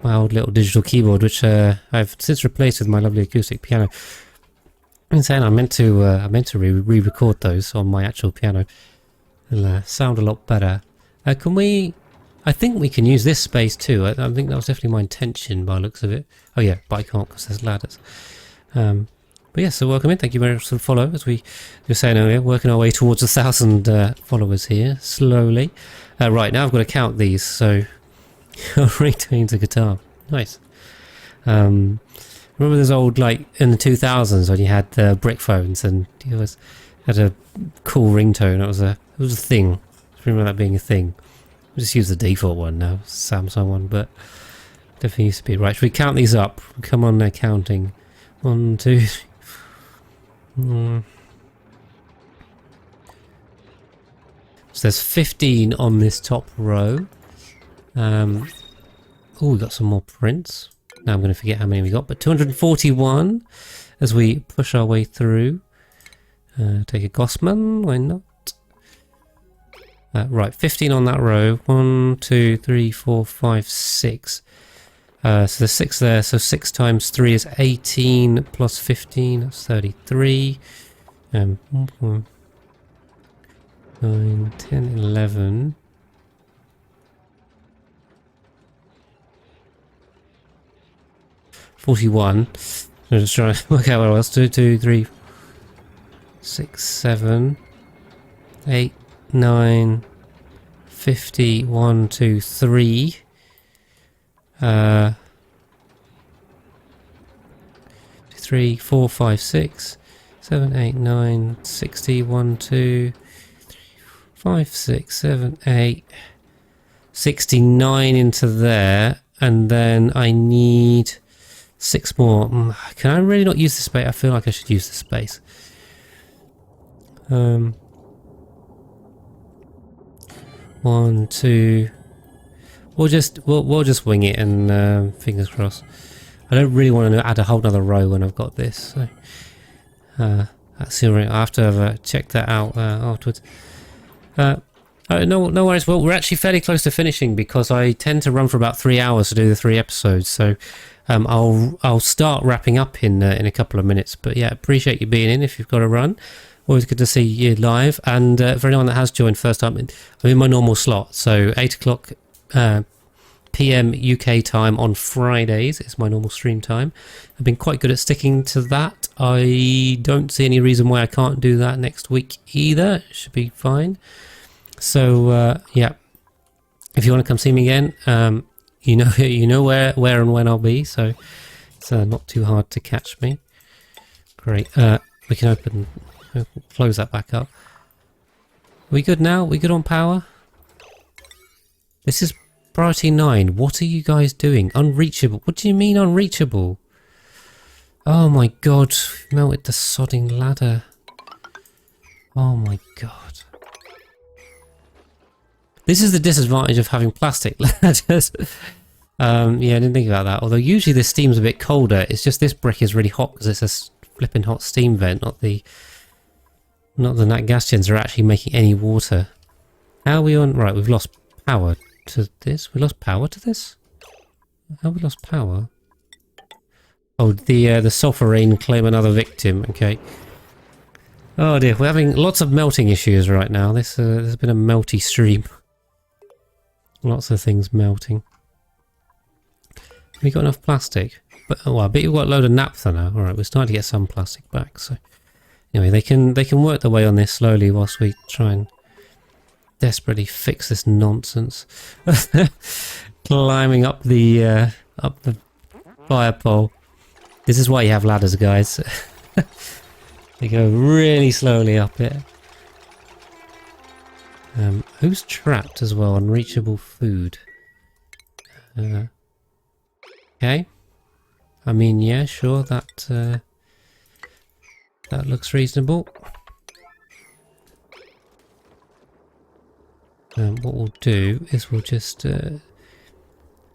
my old little digital keyboard, which I've since replaced with my lovely acoustic piano. I'm saying I meant to re-record those on my actual piano. It'll sound a lot better. Can we? I think we can use this space too. I think that was definitely my intention by the looks of it. Oh yeah, but I can't because there's ladders. But yeah, so welcome in. Thank you very much for the follow. As we were saying earlier, working our way towards 1,000 followers here, slowly. Right, now I've got to count these, so I'll retain the guitar. Nice. Remember those old, like, in the 2000s when you had brick phones and it had a cool ringtone. It was a thing. I remember that being a thing. We just use the default one now, Samsung one, but definitely used to be. Right, should we count these up? Come on, they're counting. 1, 2, 3. So there's 15 on this top row. Oh, we got some more prints. Now I'm going to forget how many we got, but 241 as we push our way through. Take a Gossman, why not? Right, 15 on that row. 1, 2, 3, 4, 5, 6. So there's 6 there, so 6 times 3 is 18 plus 15, that's 33. 9, 10, 11. $41. I'm just trying to work out what else. 2, 2, 3, 6, 7, 8, 9, 50, 1, 2, 3. 3, 4, 5, 6, 7, 8, 9, 60, 1, 2, 3, 5, 6, 7, 8, 69 into there, and then I need 6 more. Can I really not use the space? I feel like I should use the space. 1, 2. We'll just wing it and fingers crossed. I don't really want to add a whole other row when I've got this. So, that's the I have to have check that out afterwards. No worries. Well, we're actually fairly close to finishing because I tend to run for about 3 hours to do the 3 episodes. So I'll start wrapping up in a couple of minutes. But yeah, appreciate you being in if you've got to run. Always good to see you live. And for anyone that has joined first time, I'm in my normal slot. So 8 o'clock PM UK time on Fridays is my normal stream time. I've been quite good at sticking to that. I don't see any reason why I can't do that next week either. It should be fine. So yeah, if you want to come see me again, you know where and when I'll be. So it's not too hard to catch me. Great. We can close that back up. Are we good now? Are we good on power? This is priority 9. What are you guys doing? Unreachable. What do you mean unreachable? Oh my god. Melted the sodding ladder. Oh my god. This is the disadvantage of having plastic ladders. Yeah, I didn't think about that. Although usually the steam's a bit colder. It's just this brick is really hot because it's a flipping hot steam vent, not the nat gas gens are actually making any water. How are we on? Right, we've lost power to this. We lost power to this? How we lost power? Oh, the sulfur rain claim another victim. Okay. Oh dear, we're having lots of melting issues right now. This there's been a melty stream. Lots of things melting. Have we got enough plastic? But oh, I bet you've got a load of naphtha now. All right, we're starting to get some plastic back. So anyway, they can work their way on this slowly whilst we try and desperately fix this nonsense. Climbing up the fire pole. This is why you have ladders, guys. They go really slowly up it. Who's trapped as well? Unreachable food. Okay. I mean, yeah, sure. That looks reasonable. What we'll do is we'll just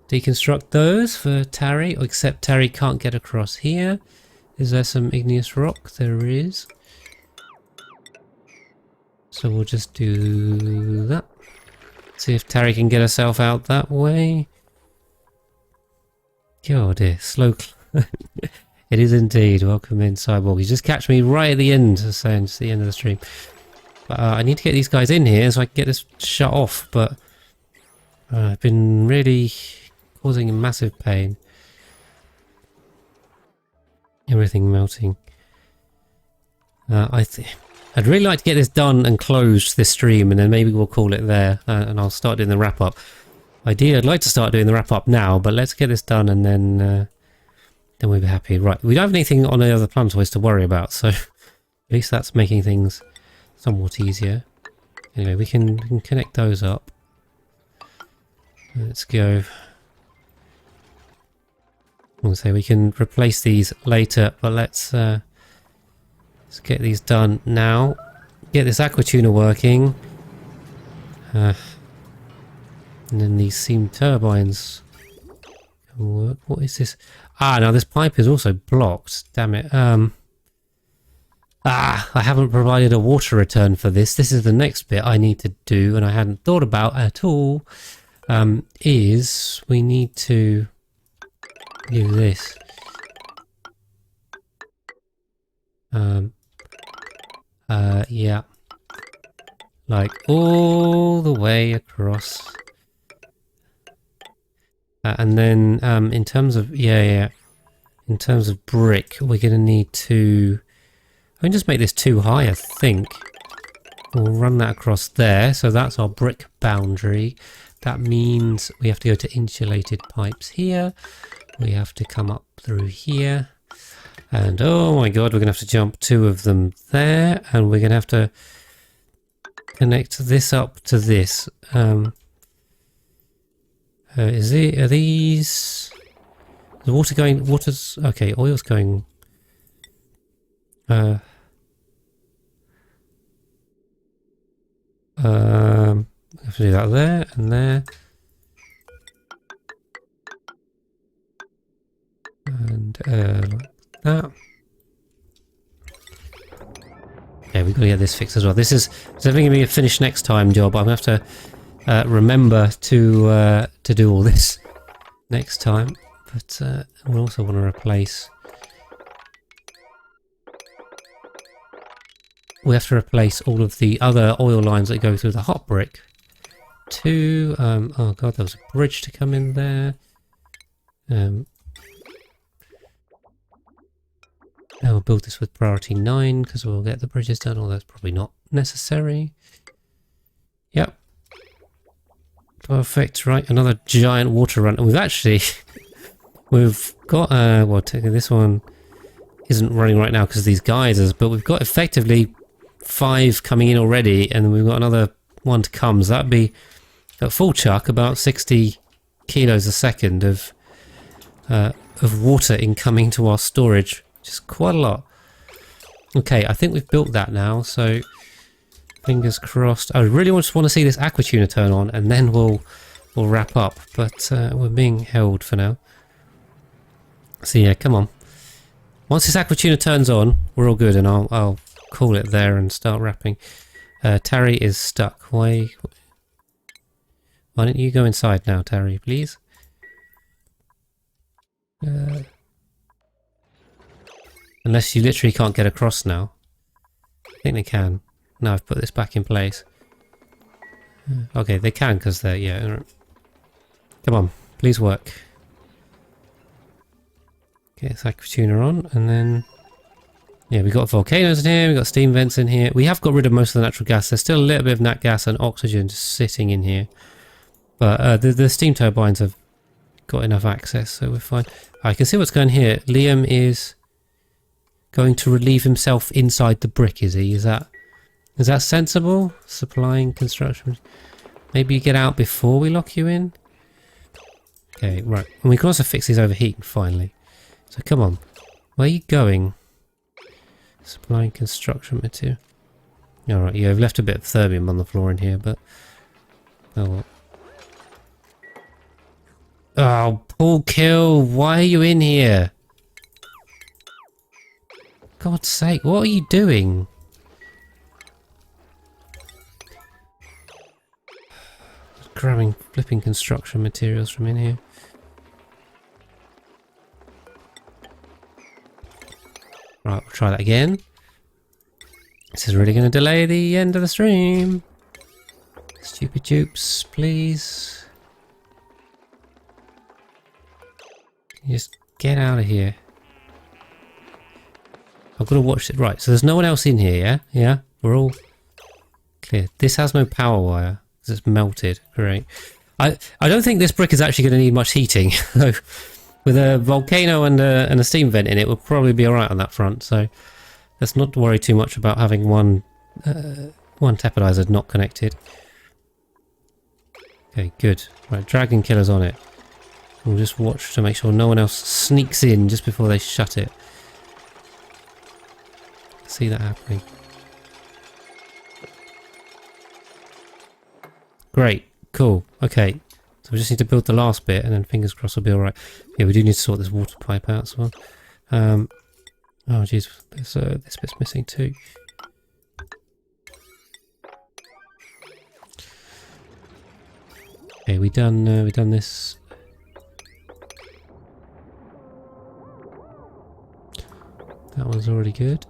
deconstruct those for Tarry, except Tarry can't get across here. Is there some igneous rock? There is. So we'll just do that. See if Tarry can get herself out that way. Oh dear, slow. It is indeed. Welcome in, Cyborg. You just catch me right at the end, saying it's the end of the stream. But I need to get these guys in here so I can get this shut off. But I've been really causing massive pain. Everything melting. I'd really like to get this done and closed, this stream, and then maybe we'll call it there, and I'll start doing the wrap up. Ideally, I'd like to start doing the wrap up now, but let's get this done and then we'll be happy. Right, we don't have anything on the other planetoids to worry about, so at least that's making things somewhat easier. Anyway, we can connect those up. Let's go. I'm gonna say we can replace these later, but let's get these done now. Get this aqua tuner working. And then these steam turbines can work. What is this? Ah, now this pipe is also blocked. Damn it. I haven't provided a water return for this. This is the next bit I need to do, and I hadn't thought about at all. Is we need to do this. Yeah. Like all the way across. And then in terms of in terms of brick, we're gonna need to I can just make this too high, I think. We'll run that across there, so that's our brick boundary. That means we have to go to insulated pipes here. We have to come up through here. And oh my god, we're gonna have to jump 2 of them there, and we're gonna have to connect this up to this. Are these the water going? Water's okay. Oil's going. I have to do that there and there, and like that. Okay, we've got to get this fixed as well. This is definitely going to be a finish next time job. I'm going to have to remember to do all this next time. But we also want to replace. We have to replace all of the other oil lines that go through the hot brick. Oh god, there was a bridge to come in there. Now we'll build this with priority 9 because we'll get the bridges done, although that's probably not necessary. Yep. Perfect, right, another giant water run. And we've actually, we've got, well, technically this one isn't running right now because of these geysers, but we've got effectively 5 coming in already, and we've got another 1 to come, so that'd be at full chuck about 60 kilos a second of water incoming to our storage, which is quite a lot. Okay, I think we've built that now, so fingers crossed. I really just want to see this aqua tuner turn on, and then we'll wrap up, but we're being held for now. So yeah, come on. Once this aqua tuner turns on, we're all good, and I'll call it there and start wrapping. Tarry is stuck. Why don't you go inside now, Tarry, please? Unless you literally can't get across now. I think they can. Now I've put this back in place. Okay, they can because they're... yeah. Come on, please work. Get this aqua tuner on, and then... yeah, we've got volcanoes in here, we've got steam vents in here. We have got rid of most of the natural gas. There's still a little bit of nat gas and oxygen just sitting in here. But the steam turbines have got enough access, so we're fine. I can see what's going here. Liam is going to relieve himself inside the brick, is he? Is that sensible? Supplying construction. Maybe you get out before we lock you in? Okay, right. And we can also fix these overheating, finally. So come on. Where are you going? Supplying construction material. Alright, yeah, we've left a bit of thermium on the floor in here, but... oh well. Oh, Paul Kill, why are you in here? God's sake, what are you doing? Grabbing flipping construction materials from in here. Right, we'll try that again. This is really going to delay the end of the stream. Stupid dupes, please. Just get out of here. I've got to watch it. Right, so there's no one else in here, yeah? Yeah, we're all clear. This has no power wire because it's melted. Great. I don't think this brick is actually going to need much heating. With a volcano and a steam vent in it, we'll probably be alright on that front. So let's not worry too much about having one tapidizer not connected. Okay, good. Right, dragon killer's on it. We'll just watch to make sure no one else sneaks in just before they shut it. See that happening. Great, cool, okay. So we just need to build the last bit and then fingers crossed we'll be alright. Yeah, we do need to sort this water pipe out as well. Oh jeez, this bit's missing too. Okay, we done this. That one's already good.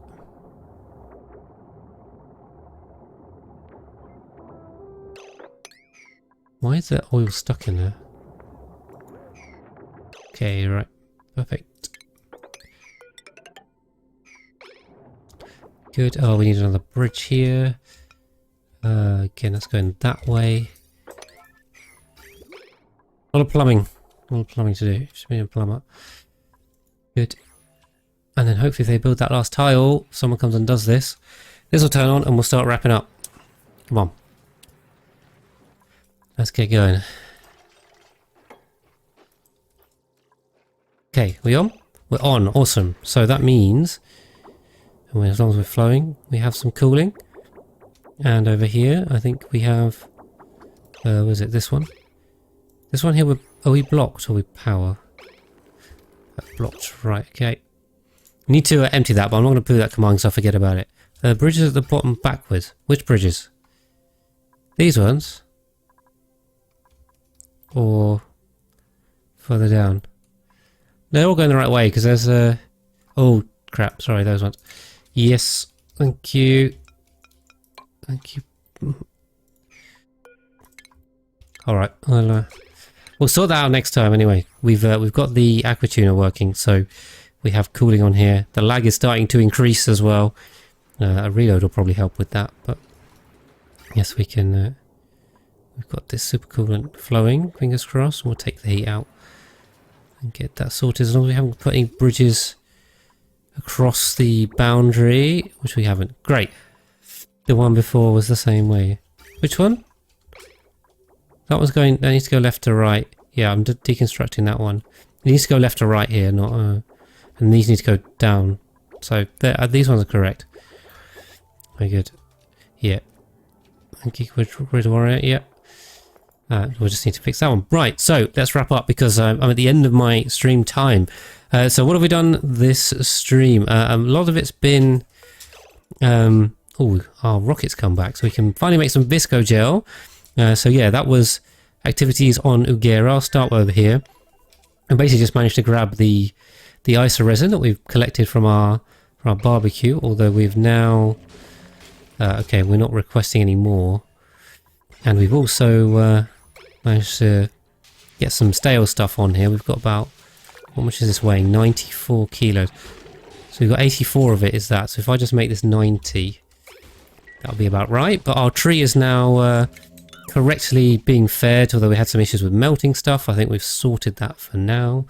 Why is that oil stuck in there? Okay, right. Perfect. Good. Oh, we need another bridge here. Again, that's going that way. A lot of plumbing. A lot of plumbing to do. Should be a plumber. Good. And then hopefully if they build that last tile, someone comes and does this. This will turn on and we'll start wrapping up. Come on. Let's get going. Okay, we on? We're on, awesome. So that means, as long as we're flowing, we have some cooling. And over here, I think we have, was it this one? This one here, are we blocked or we power? Blocked, right, okay. Need to empty that, but I'm not going to put that command so I forget about it. Bridges at the bottom backwards. Which bridges? These ones? Or further down? They're all going the right way because there's a... oh crap, sorry, those ones. Yes, thank you. Thank you. Alright, we'll sort that out next time anyway. We've got the aqua tuner working, so we have cooling on here. The lag is starting to increase as well. A reload will probably help with that, but yes, we can... we've got this super coolant flowing, fingers crossed. We'll take the heat out and get that sorted. As long as we haven't put any bridges across the boundary, which we haven't. Great. The one before was the same way. Which one? That one's going... that needs to go left to right. Yeah, I'm deconstructing that one. It needs to go left to right here, not... and these need to go down. So these ones are correct. Very good. Yeah. Thank you, Grid Warrior. Yeah. We'll just need to fix that one. Right, so let's wrap up because I'm at the end of my stream time. So what have we done this stream? A lot of it's been... our rockets come back, so we can finally make some visco gel. So yeah, that was activities on Ugera. I'll start over here. I basically just managed to grab the iso resin that we've collected from our barbecue, although we've now... okay, we're not requesting any more. And we've also managed to get some stale stuff on here. We've got about... How much is this weighing? 94 kilos. So we've got 84 of it, is that. So if I just make this 90, that'll be about right. But our tree is now correctly being fed, although we had some issues with melting stuff. I think we've sorted that for now.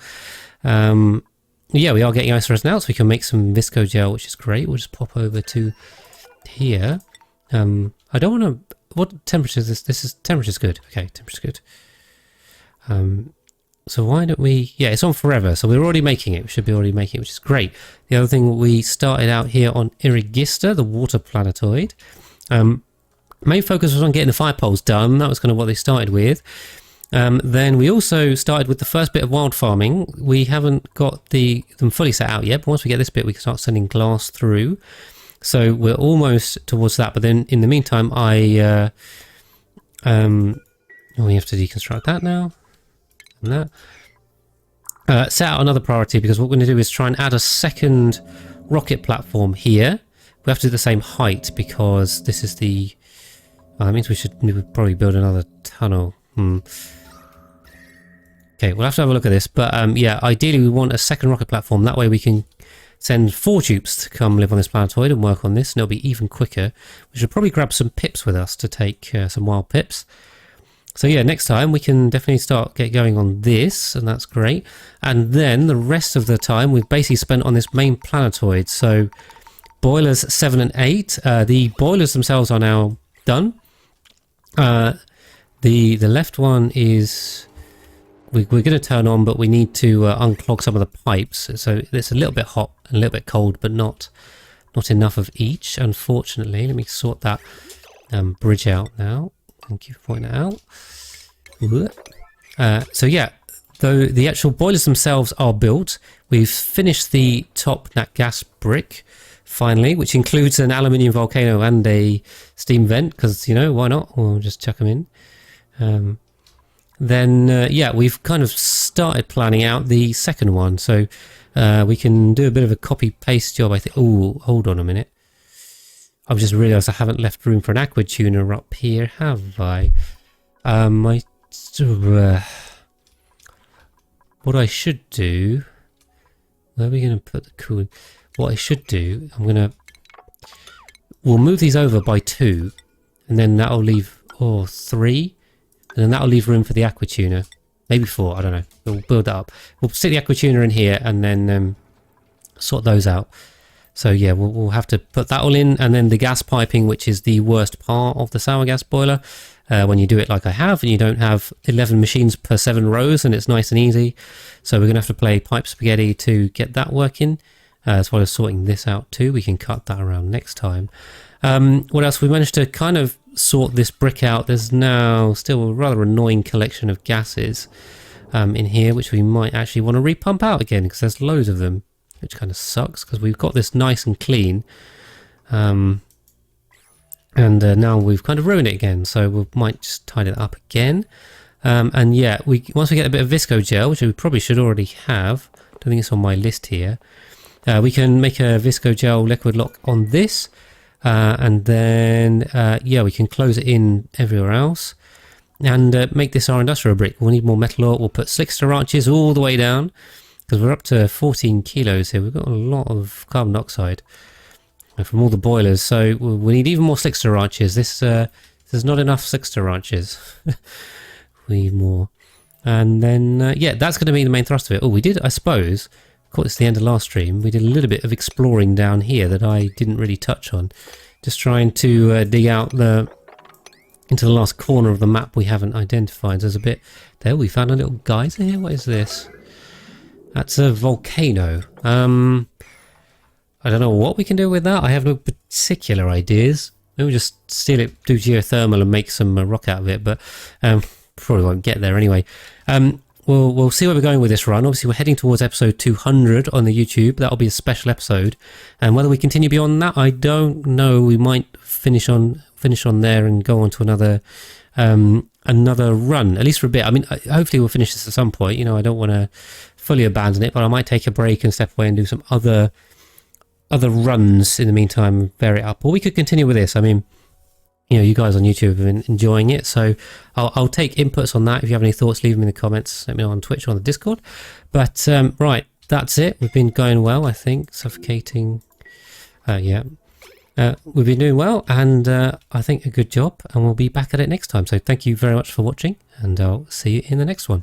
Yeah, we are getting ice resin out, so we can make some visco gel, which is great. We'll just pop over to here. I don't want to... What temperature is this? This is... Temperature's good. Okay, temperature's good. So why don't we... Yeah, it's on forever, so we're already making it. We should be already making it, which is great. The other thing, we started out here on Irigista, the water planetoid. Main focus was on getting the fire poles done. That was kind of what they started with. Then we also started with the first bit of wild farming. We haven't got them fully set out yet, but once we get this bit, we can start sending glass through. So we're almost towards that, but then in the meantime, we have to deconstruct that now. And that. Set out another priority, because what we're going to do is try and add a second rocket platform here. We have to do the same height, because this is the... that means we would probably build another tunnel. Okay, we'll have to have a look at this, but yeah, ideally we want a second rocket platform. That way we can send 4 Dupes to come live on this planetoid and work on this, and it'll be even quicker. We should probably grab some pips with us to take some wild pips. So yeah, next time we can definitely get going on this, and that's great. And then the rest of the time we've basically spent on this main planetoid. So boilers 7 and 8. The boilers themselves are now done. The left one is... We're going to turn on, but we need to unclog some of the pipes. So it's a little bit hot and a little bit cold, but not enough of each, unfortunately. Let me sort that bridge out now. Thank you for pointing that out. So yeah, though the actual boilers themselves are built, we've finished the top nat gas brick finally, which includes an aluminium volcano and a steam vent, because, you know, why not? We'll just chuck them in. Then yeah, we've kind of started planning out the second one, so we can do a bit of a copy-paste job, I think. Oh, hold on a minute. I've just realised I haven't left room for an aqua tuner up here, have I? What I should do... Where are we going to put the cooling? What I should do, we'll move these over by 2, and then that'll leave... 3... And then that'll leave room for the aqua tuner. Maybe 4, I don't know. We'll build that up. We'll stick the aqua tuner in here and then sort those out. So yeah, we'll have to put that all in. And then the gas piping, which is the worst part of the sour gas boiler. When you do it like I have, and you don't have 11 machines per 7 rows, and it's nice and easy. So we're going to have to play pipe spaghetti to get that working. As well as sorting this out too. We can cut that around next time. What else? We managed to kind of sort this brick out. There's now still a rather annoying collection of gases in here, which we might actually want to repump out again, because there's loads of them, which kind of sucks, because we've got this nice and clean, and now we've kind of ruined it again, so we might just tidy it up again. And yeah, once we get a bit of visco gel, which we probably should already have, I don't think it's on my list here, we can make a visco gel liquid lock on this. And then, yeah, we can close it in everywhere else and make this our industrial brick. We'll need more metal ore. We'll put slickster arches all the way down, because we're up to 14 kilos here. We've got a lot of carbon dioxide from all the boilers, so we need even more slickster arches. There's not enough slickster arches. We need more. And then, yeah, that's going to be the main thrust of it. Oh, we did, I suppose... Caught this at the end of last stream. We did a little bit of exploring down here that I didn't really touch on. Just trying to dig out into the last corner of the map we haven't identified. There's a bit there. We found a little geyser here. What is this? That's a volcano. I don't know what we can do with that. I have no particular ideas. Maybe just steal it, do geothermal and make some rock out of it. But probably won't get there anyway. We'll see where we're going with this run. Obviously, we're heading towards episode 200 on the YouTube. That'll be a special episode, and whether we continue beyond that, I don't know. We might finish on there and go on to another run, at least for a bit. I mean, hopefully we'll finish this at some point. You know, I don't want to fully abandon it, but I might take a break and step away and do some other runs in the meantime, vary it up. Or we could continue with this. I mean, you know, you guys on YouTube have been enjoying it, so I'll take inputs on that. If you have any thoughts, leave them in the comments. Let me know on Twitch or on the Discord. But right, that's it. We've been going well, I think. Suffocating. Yeah. We've been doing well, and I think a good job, and we'll be back at it next time. So thank you very much for watching, and I'll see you in the next one.